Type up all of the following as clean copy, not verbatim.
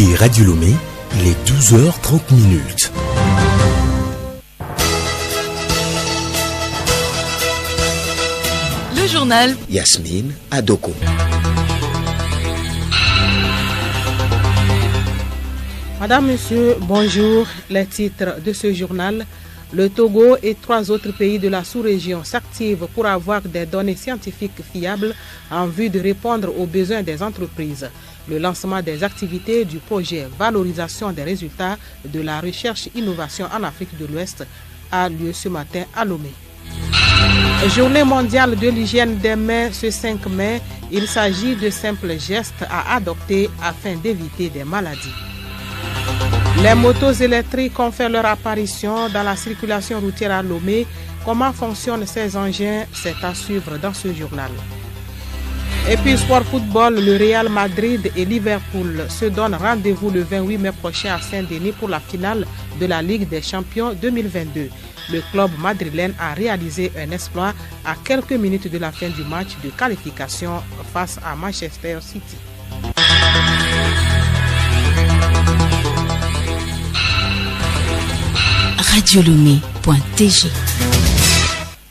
écoutez Radio Lomé, il est 12h30. Le journal Yasmine Adoko. Madame, Monsieur, bonjour. Les titres de ce journal. Le Togo et 3 autres pays de la sous-région s'activent pour avoir des données scientifiques fiables en vue de répondre aux besoins des entreprises. Le lancement des activités du projet Valorisation des résultats de la recherche-innovation en Afrique de l'Ouest a lieu ce matin à Lomé. Journée mondiale de l'hygiène des mains ce 5 mai. Il s'agit de simples gestes à adopter afin d'éviter des maladies. Les motos électriques ont fait leur apparition dans la circulation routière à Lomé. Comment fonctionnent ces engins? C'est à suivre dans ce journal. Et puis sport football, le Real Madrid et Liverpool se donnent rendez-vous le 28 mai prochain à Saint-Denis pour la finale de la Ligue des Champions 2022. Le club madrilène a réalisé un exploit à quelques minutes de la fin du match de qualification face à Manchester City. radiolomé.tg.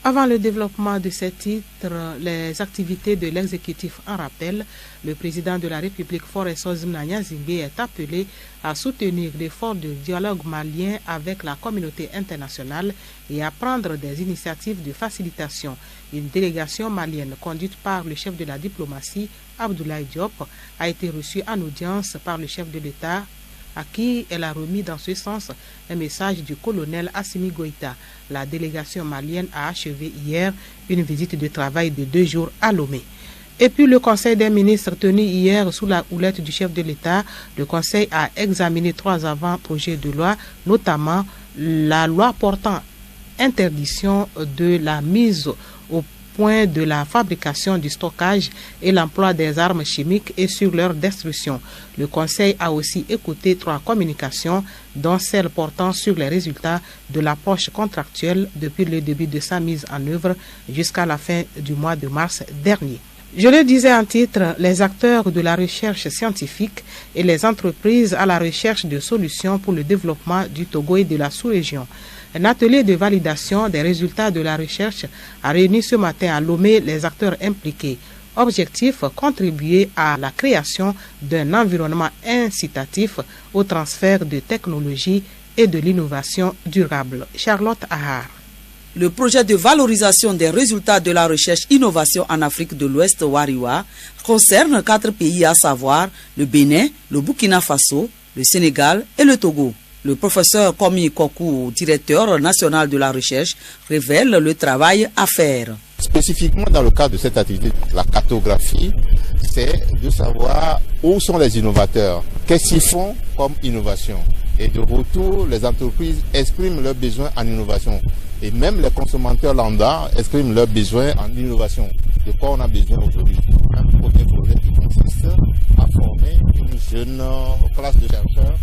Avant le développement de ces titres, les activités de l'exécutif en rappel, le président de la République Forest Ozimna Zingbe est appelé à soutenir l'effort de dialogue malien avec la communauté internationale et à prendre des initiatives de facilitation. Une délégation malienne conduite par le chef de la diplomatie, Abdoulaye Diop, a été reçue en audience par le chef de l'État, à qui elle a remis dans ce sens un message du colonel Assimi Goïta. La délégation malienne a achevé hier une visite de travail de 2 jours à Lomé. Et puis le Conseil des ministres tenu hier sous la houlette du chef de l'État, le Conseil a examiné 3 avant-projets de loi, notamment la loi portant interdiction de la mise au point de la fabrication, du stockage et l'emploi des armes chimiques et sur leur destruction. Le Conseil a aussi écouté 3 communications, dont celle portant sur les résultats de l'approche contractuelle depuis le début de sa mise en œuvre jusqu'à la fin du mois de mars dernier. Je le disais en titre, les acteurs de la recherche scientifique et les entreprises à la recherche de solutions pour le développement du Togo et de la sous-région. Un atelier de validation des résultats de la recherche a réuni ce matin à Lomé les acteurs impliqués. Objectif, contribuer à la création d'un environnement incitatif au transfert de technologies et de l'innovation durable. Charlotte Ahar. Le projet de valorisation des résultats de la recherche-innovation en Afrique de l'Ouest, WARIWA, concerne 4 pays, à savoir le Bénin, le Burkina Faso, le Sénégal et le Togo. Le professeur Komi Kokou, directeur national de la recherche, révèle le travail à faire. Spécifiquement dans le cadre de cette activité, la cartographie, c'est de savoir où sont les innovateurs, qu'est-ce qu'ils font comme innovation. Et de retour, les entreprises expriment leurs besoins en innovation. Et même les consommateurs lambda expriment leurs besoins en innovation. De quoi on a besoin aujourd'hui? Un premier projet qui consiste à former une jeune classe de chercheurs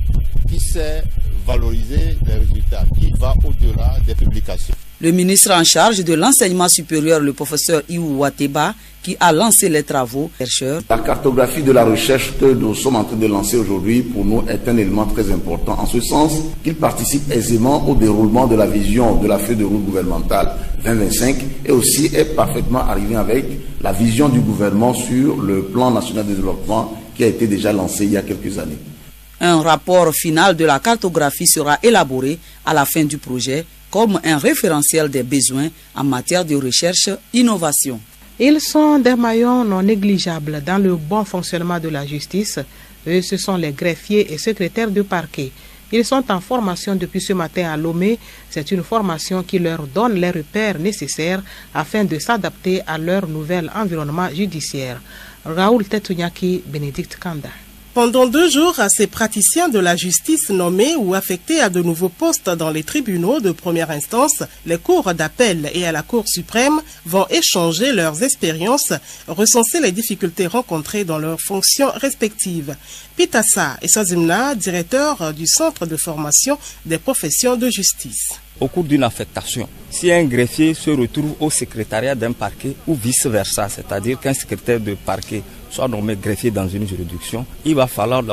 qui sait valoriser les résultats, qui va au-delà des publications. Le ministre en charge de l'enseignement supérieur, le professeur Iou Wateba, qui a lancé les travaux chercheurs. La cartographie de la recherche que nous sommes en train de lancer aujourd'hui, pour nous, est un élément très important, en ce sens qu'il participe aisément au déroulement de la vision de la feuille de route gouvernementale 2025 et aussi est parfaitement arrivé avec la vision du gouvernement sur le plan national de développement qui a été déjà lancé il y a quelques années. Un rapport final de la cartographie sera élaboré à la fin du projet comme un référentiel des besoins en matière de recherche-innovation. Ils sont des maillons non négligeables dans le bon fonctionnement de la justice. Eux, ce sont les greffiers et secrétaires de parquet. Ils sont en formation depuis ce matin à Lomé. C'est une formation qui leur donne les repères nécessaires afin de s'adapter à leur nouvel environnement judiciaire. Raoul Tetounyaki, Bénédicte Kanda. Pendant 2 jours, ces praticiens de la justice nommés ou affectés à de nouveaux postes dans les tribunaux de première instance, les cours d'appel et à la Cour suprême vont échanger leurs expériences, recenser les difficultés rencontrées dans leurs fonctions respectives. Pitassa et Sazimna, directeur du Centre de formation des professions de justice. Au cours d'une affectation, si un greffier se retrouve au secrétariat d'un parquet ou vice-versa, c'est-à-dire qu'un secrétaire de parquet soient nommés greffiers dans une juridiction, il va falloir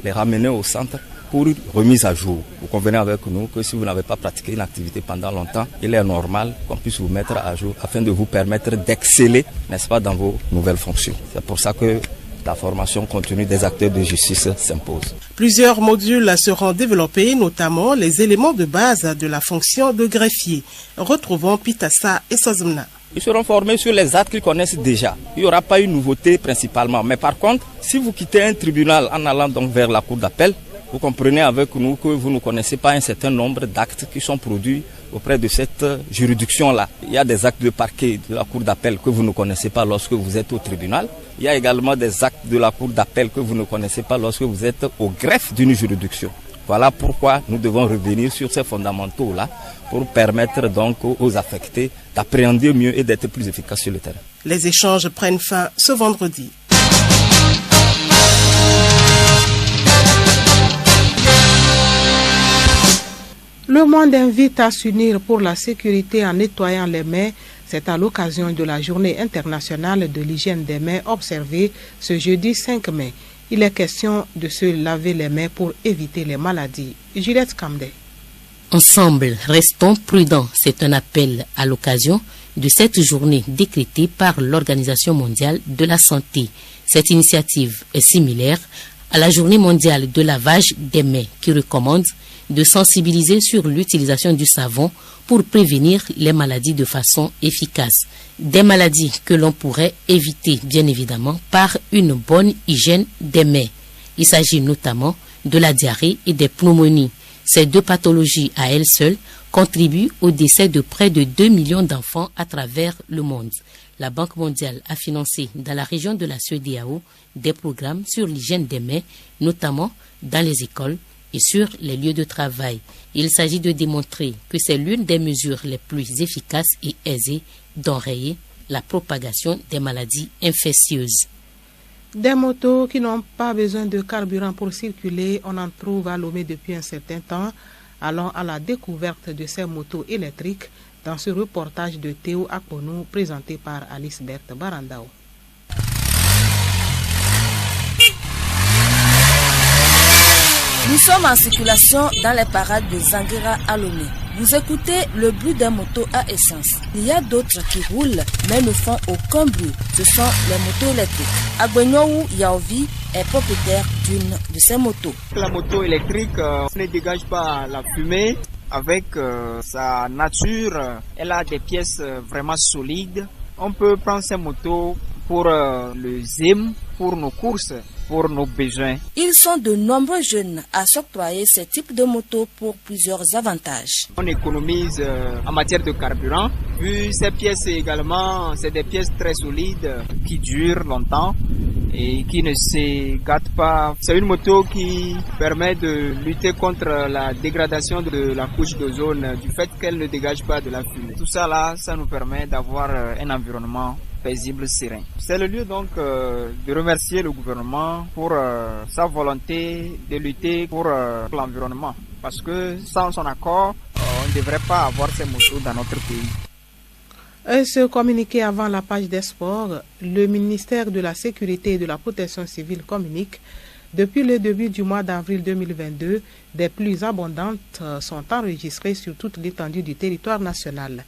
les ramener au centre pour remise à jour. Vous convenez avec nous que si vous n'avez pas pratiqué une activité pendant longtemps, il est normal qu'on puisse vous mettre à jour afin de vous permettre d'exceller, n'est-ce pas, dans vos nouvelles fonctions. C'est pour ça que la formation continue des acteurs de justice s'impose. Plusieurs modules seront développés, notamment les éléments de base de la fonction de greffier. Retrouvons Pitassa et Sozumna. Ils seront formés sur les actes qu'ils connaissent déjà. Il n'y aura pas une nouveauté principalement. Mais par contre, si vous quittez un tribunal en allant donc vers la cour d'appel, vous comprenez avec nous que vous ne connaissez pas un certain nombre d'actes qui sont produits auprès de cette juridiction-là. Il y a des actes de parquet de la cour d'appel que vous ne connaissez pas lorsque vous êtes au tribunal. Il y a également des actes de la cour d'appel que vous ne connaissez pas lorsque vous êtes au greffe d'une juridiction. Voilà pourquoi nous devons revenir sur ces fondamentaux-là pour permettre donc aux affectés d'appréhender mieux et d'être plus efficaces sur le terrain. Les échanges prennent fin ce vendredi. Le monde invite à s'unir pour la sécurité en nettoyant les mains. C'est à l'occasion de la journée internationale de l'hygiène des mains observée ce jeudi 5 mai. Il est question de se laver les mains pour éviter les maladies. Juliette Kamde. Ensemble, restons prudents. C'est un appel à l'occasion de cette journée décrétée par l'Organisation mondiale de la santé. Cette initiative est similaire à la journée mondiale de lavage des mains qui recommande de sensibiliser sur l'utilisation du savon pour prévenir les maladies de façon efficace. Des maladies que l'on pourrait éviter, bien évidemment, par une bonne hygiène des mains. Il s'agit notamment de la diarrhée et des pneumonies. Ces deux pathologies à elles seules contribuent au décès de près de 2 millions d'enfants à travers le monde. La Banque mondiale a financé dans la région de la CEDEAO des programmes sur l'hygiène des mains, notamment dans les écoles et sur les lieux de travail. Il s'agit de démontrer que c'est l'une des mesures les plus efficaces et aisées d'enrayer la propagation des maladies infectieuses. Des motos qui n'ont pas besoin de carburant pour circuler, on en trouve à Lomé depuis un certain temps. Allons à la découverte de ces motos électriques dans ce reportage de Théo Akonou présenté par Alice Berthe Barandao. Nous sommes en circulation dans les parades de Zanguera à Lomé. Vous écoutez le bruit des motos à essence. Il y a d'autres qui roulent mais ne font aucun bruit. Ce sont les motos électriques. Agbenyoou Yaovi est propriétaire d'une de ces motos. La moto électrique ne dégage pas la fumée. Avec sa nature, elle a des pièces vraiment solides. On peut prendre ces motos pour le ZIM, pour nos courses, pour nos besoins. Ils sont de nombreux jeunes à s'octroyer ce type de moto pour plusieurs avantages. On économise en matière de carburant. Vu ces pièces également, c'est des pièces très solides qui durent longtemps et qui ne se gâtent pas. C'est une moto qui permet de lutter contre la dégradation de la couche d'ozone du fait qu'elle ne dégage pas de la fumée. Tout ça là, ça nous permet d'avoir un environnement paisible, serein. C'est le lieu donc de remercier le gouvernement pour sa volonté de lutter pour l'environnement. Parce que sans son accord, on ne devrait pas avoir ces motos dans notre pays. Ce communiqué avant la page des sports, le ministère de la Sécurité et de la Protection civile communique. Depuis le début du mois d'avril 2022, des pluies abondantes sont enregistrées sur toute l'étendue du territoire national.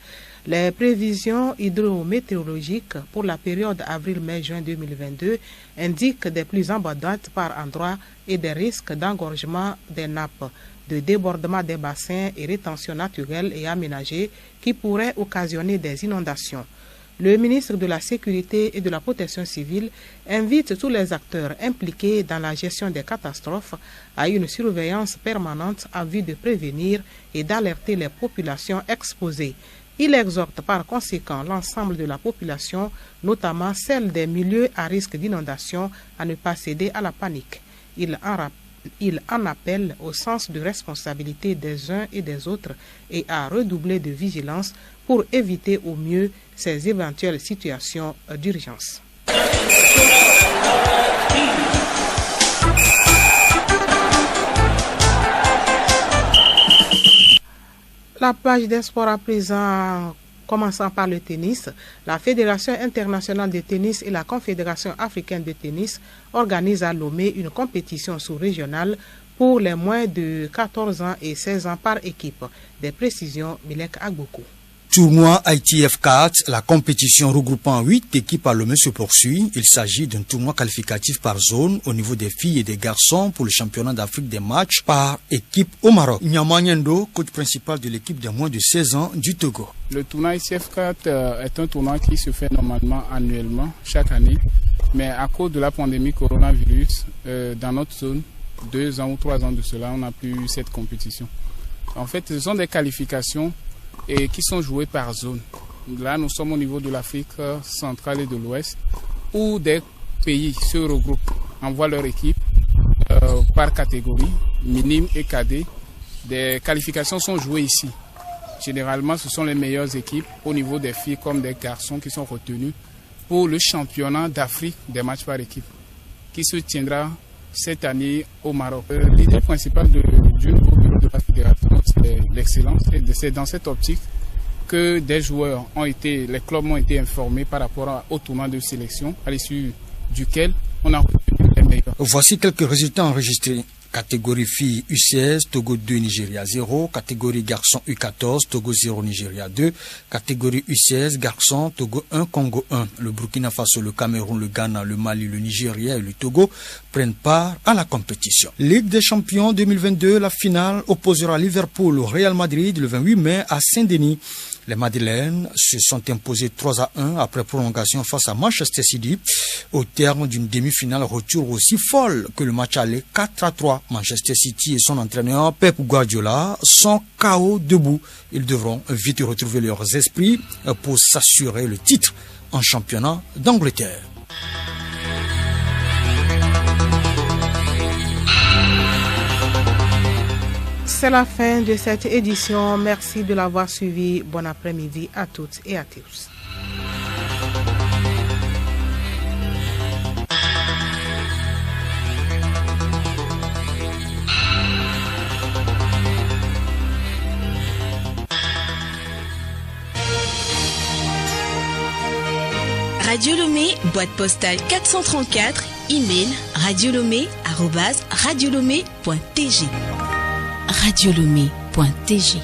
Les prévisions hydrométéorologiques pour la période avril-mai-juin 2022 indiquent des pluies abondantes par endroits et des risques d'engorgement des nappes, de débordement des bassins et rétention naturelle et aménagée qui pourraient occasionner des inondations. Le ministre de la Sécurité et de la Protection civile invite tous les acteurs impliqués dans la gestion des catastrophes à une surveillance permanente en vue de prévenir et d'alerter les populations exposées. Il exhorte par conséquent l'ensemble de la population, notamment celle des milieux à risque d'inondation, à ne pas céder à la panique. Il en appelle au sens de responsabilité des uns et des autres et à redoubler de vigilance pour éviter au mieux ces éventuelles situations d'urgence. La page des sports à présent Commençant par le tennis, la Fédération internationale de tennis et la Confédération africaine de tennis organisent à Lomé une compétition sous-régionale pour les moins de 14 ans et 16 ans par équipe. Des précisions, Milek Agboko. Tournoi ITF 4, la compétition regroupant 8 équipes à Lomé se poursuit. Il s'agit d'un tournoi qualificatif par zone au niveau des filles et des garçons pour le championnat d'Afrique des matchs par équipe au Maroc. Nyama Nyendo, coach principal de l'équipe de moins de 16 ans du Togo. Le tournoi ITF 4 est un tournoi qui se fait normalement annuellement, chaque année. Mais à cause de la pandémie coronavirus, dans notre zone, 2 ans ou 3 ans de cela, on n'a plus eu cette compétition. En fait, ce sont des qualifications et qui sont joués par zone. Là, nous sommes au niveau de l'Afrique centrale et de l'Ouest, où des pays se regroupent, envoient leur équipe par catégorie, minime et cadet. Des qualifications sont jouées ici. Généralement, ce sont les meilleures équipes au niveau des filles comme des garçons qui sont retenus pour le championnat d'Afrique des matchs par équipe, qui se tiendra cette année au Maroc. L'idée principale du nouveau bureau de la fédération, c'est l'excellence. C'est dans cette optique que des joueurs les clubs ont été informés par rapport au tournoi de sélection, à l'issue duquel on a retenu les meilleurs. Voici quelques résultats enregistrés. Catégorie filles U16, Togo 2, Nigeria 0. Catégorie garçons U14, Togo 0, Nigeria 2. Catégorie U16, garçons, Togo 1, Congo 1. Le Burkina Faso, le Cameroun, le Ghana, le Mali, le Nigeria et le Togo prennent part à la compétition. Ligue des champions 2022, la finale opposera Liverpool au Real Madrid le 28 mai à Saint-Denis. Les Madeleines se sont imposés 3-1 après prolongation face à Manchester City au terme d'une demi-finale retour aussi folle que le match aller 4-3. Manchester City et son entraîneur Pep Guardiola sont KO debout. Ils devront vite retrouver leurs esprits pour s'assurer le titre en championnat d'Angleterre. C'est la fin de cette édition. Merci de l'avoir suivi. Bon après-midi à toutes et à tous. Radio Lomé, boîte postale 434, email radiolomé@radiolomé.tg. radiolomé.tg